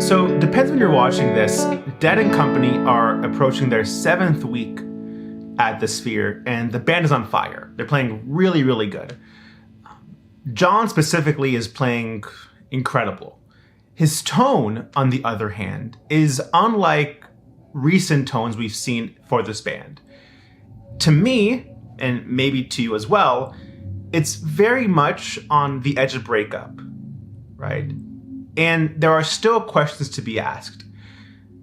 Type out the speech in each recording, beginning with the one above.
So, depends when you're watching this, Dead & Company are approaching their 7th week at the Sphere, and the band is on fire. They're playing really, really good. John specifically is playing incredible. His tone, on the other hand, is unlike recent tones we've seen for this band. To me, and maybe to you as well, it's very much on the edge of breakup, right? And there are still questions to be asked.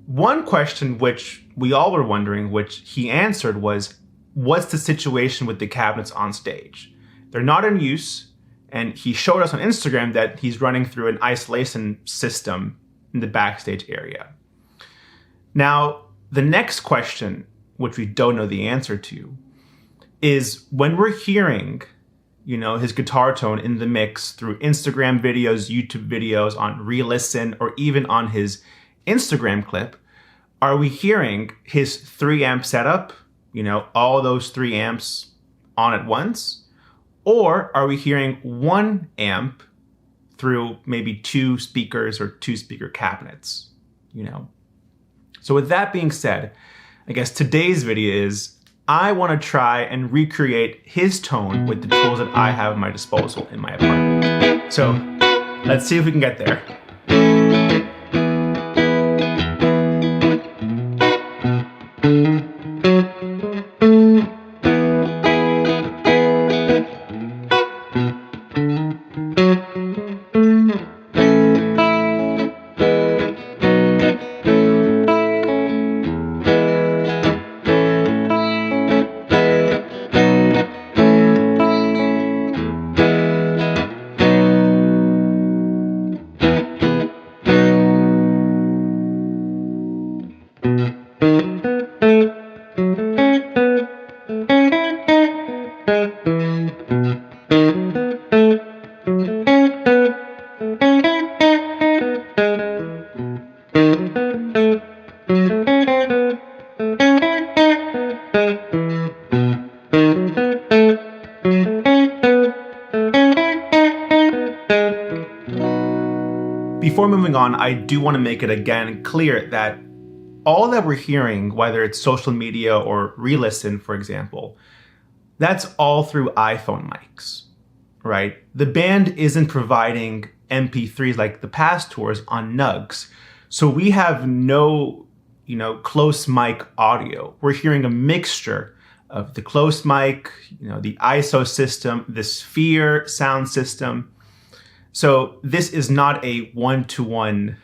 One question which we all were wondering, which he answered, was, what's the situation with the cabinets on stage? They're not in use, and he showed us on Instagram that he's running through an isolation system in the backstage area. Now, the next question, which we don't know the answer to, is when we're hearing his guitar tone in the mix through Instagram videos, YouTube videos, on re-listen, or even on his Instagram clip, are we hearing his 3-amp setup, all those 3 amps on at once? Or are we hearing 1 amp through maybe 2 speakers or 2 speaker cabinets, So with that being said, I guess today's video is, I want to try and recreate his tone with the tools that I have at my disposal in my apartment. So let's see if we can get there. Before moving on, I do want to make it again clear that all that we're hearing, whether it's social media or re-listen, for example, that's all through iPhone mics, right? The band isn't providing MP3s like the past tours on Nugs. So we have no, close mic audio. We're hearing a mixture of the close mic, the ISO system, the Sphere sound system. So this is not a one-to-one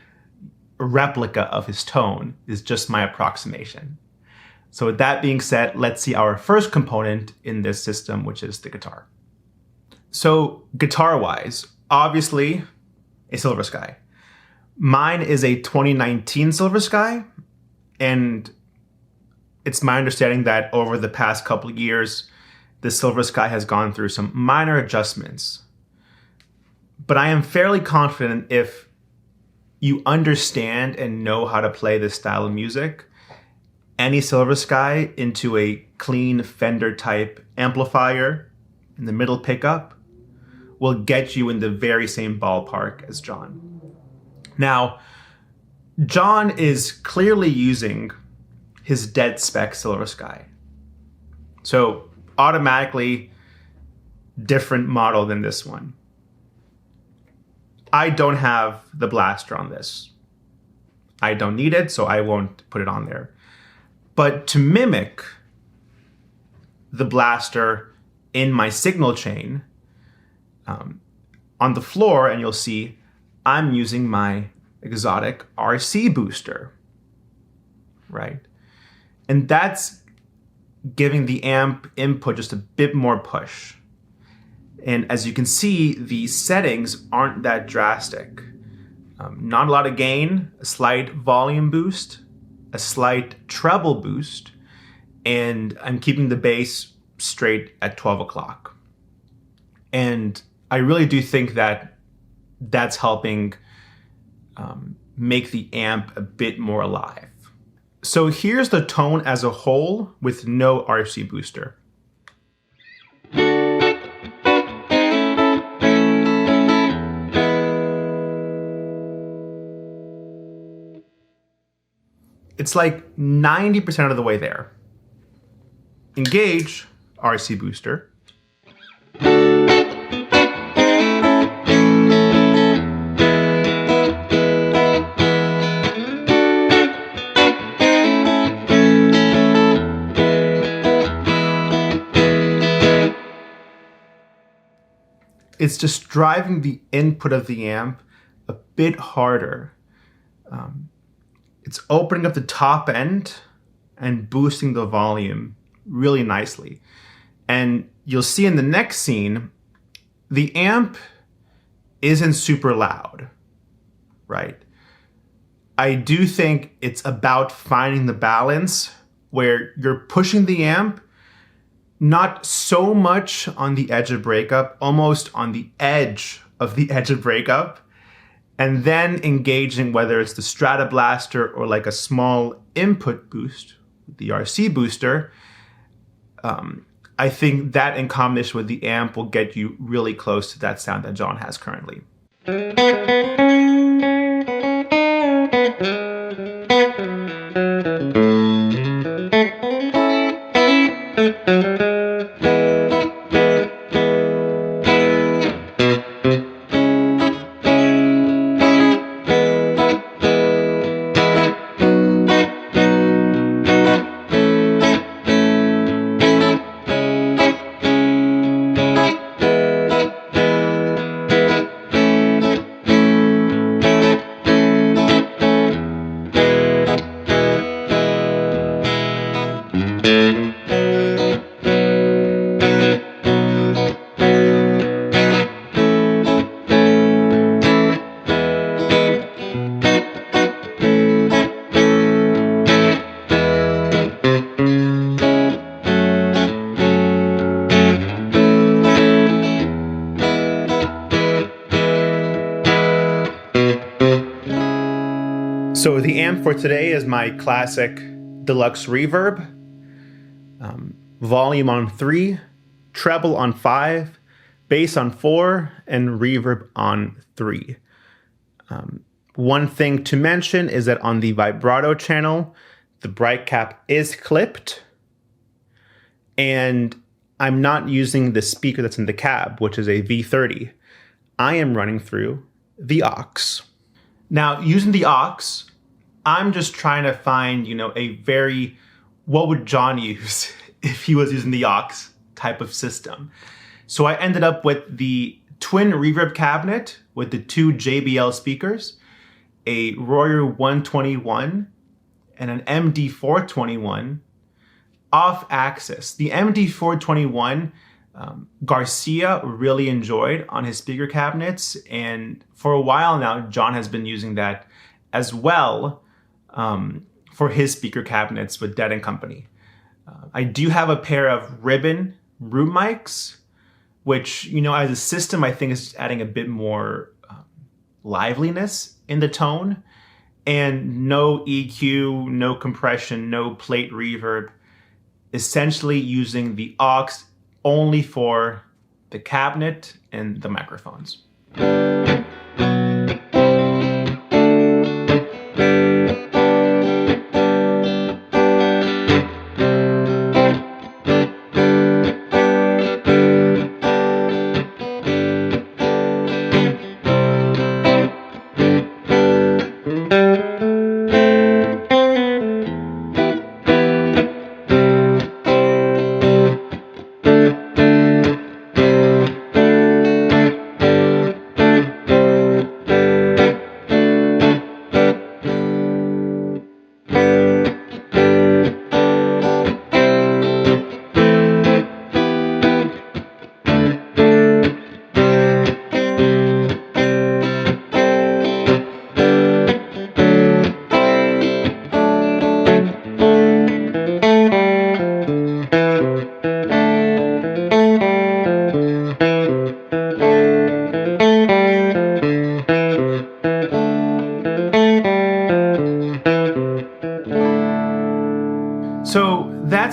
replica of his tone. It's just my approximation. So with that being said, let's see our first component in this system, which is the guitar. So guitar-wise, obviously a Silver Sky. Mine is a 2019 Silver Sky, and it's my understanding that over the past couple of years, the Silver Sky has gone through some minor adjustments. But I am fairly confident if you understand and know how to play this style of music, any Silver Sky into a clean Fender type amplifier in the middle pickup will get you in the very same ballpark as John. Now, John is clearly using his dead spec Silver Sky. So automatically different model than this one. I don't have the blaster on this. I don't need it, so I won't put it on there. But to mimic the blaster in my signal chain, on the floor, and you'll see I'm using my exotic RC booster, right? And that's giving the amp input just a bit more push. And as you can see, the settings aren't that drastic. Not a lot of gain, a slight volume boost, a slight treble boost, and I'm keeping the bass straight at 12 o'clock. And I really do think that that's helping make the amp a bit more alive. So here's the tone as a whole with no RC booster. It's like 90% of the way there. Engage, RC booster. It's just driving the input of the amp a bit harder. It's opening up the top end and boosting the volume really nicely. And you'll see in the next scene, the amp isn't super loud, right? I do think it's about finding the balance where you're pushing the amp not so much on the edge of breakup, almost on the edge of the edge of breakup, and then engaging whether it's the Strata Blaster or like a small input boost, the RC booster. I think that in combination with the amp will get you really close to that sound that John has currently. So the amp for today is my classic deluxe reverb. Volume on 3, treble on 5, bass on 4, and reverb on 3. One thing to mention is that on the vibrato channel, the bright cap is clipped, and I'm not using the speaker that's in the cab, which is a V30. I am running through the aux. Now, using the aux, I'm just trying to find, a very, what would John use if he was using the aux type of system? So I ended up with the twin reverb cabinet with the 2 JBL speakers, a Royer 121 and an MD421 off axis. The MD421, Garcia really enjoyed on his speaker cabinets, and for a while now, John has been using that as well for his speaker cabinets with Dead & Company. I do have a pair of ribbon room mics, which, as a system, I think is adding a bit more liveliness in the tone, and no EQ, no compression, no plate reverb, essentially using the aux only for the cabinet and the microphones.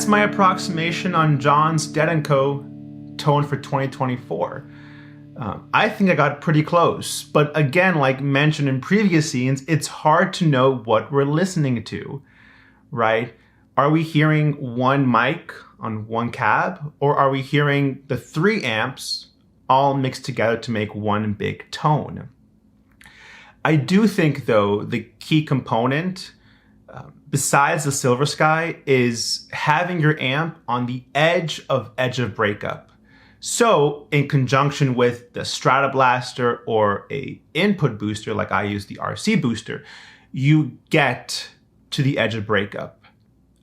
my approximation on John's Dead & Co. tone for 2024. I think I got pretty close, but again, like mentioned in previous scenes, it's hard to know what we're listening to, right? Are we hearing one mic on one cab, or are we hearing the 3 amps all mixed together to make one big tone? I do think, though, the key component, besides the Silver Sky, is having your amp on the edge of breakup. So, in conjunction with the Stratoblaster or a input booster, like I use the RC booster, you get to the edge of breakup.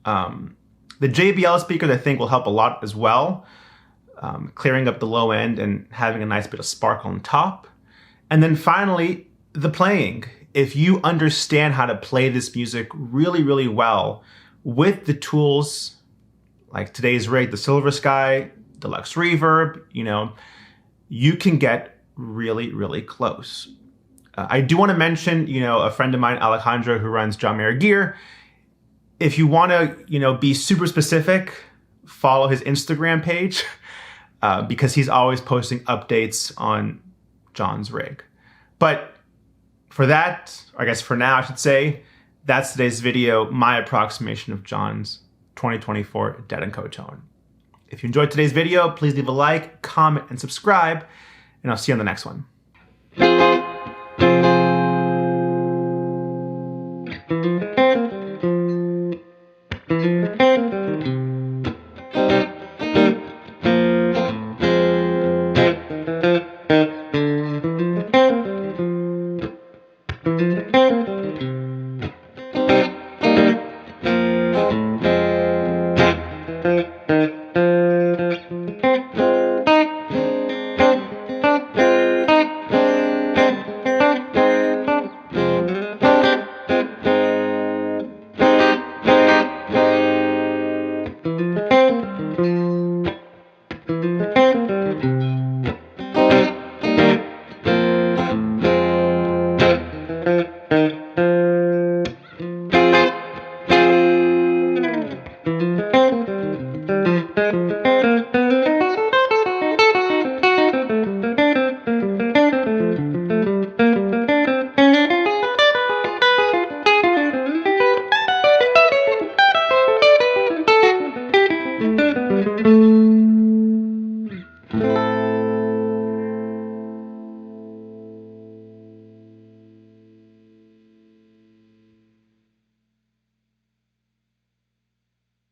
The JBL speakers, I think, will help a lot as well, clearing up the low end and having a nice bit of sparkle on top. And then finally, the playing. If you understand how to play this music really, really well with the tools like today's rig, the Silver Sky, Deluxe Reverb, you can get really, really close. I do want to mention, a friend of mine, Alejandro, who runs John Mayer Gear. If you want to, be super specific, follow his Instagram page because he's always posting updates on John's rig. But for that, or I guess for now, I should say, that's today's video, my approximation of John's 2024 Dead & Co. tone. If you enjoyed today's video, please leave a like, comment, and subscribe, and I'll see you on the next one.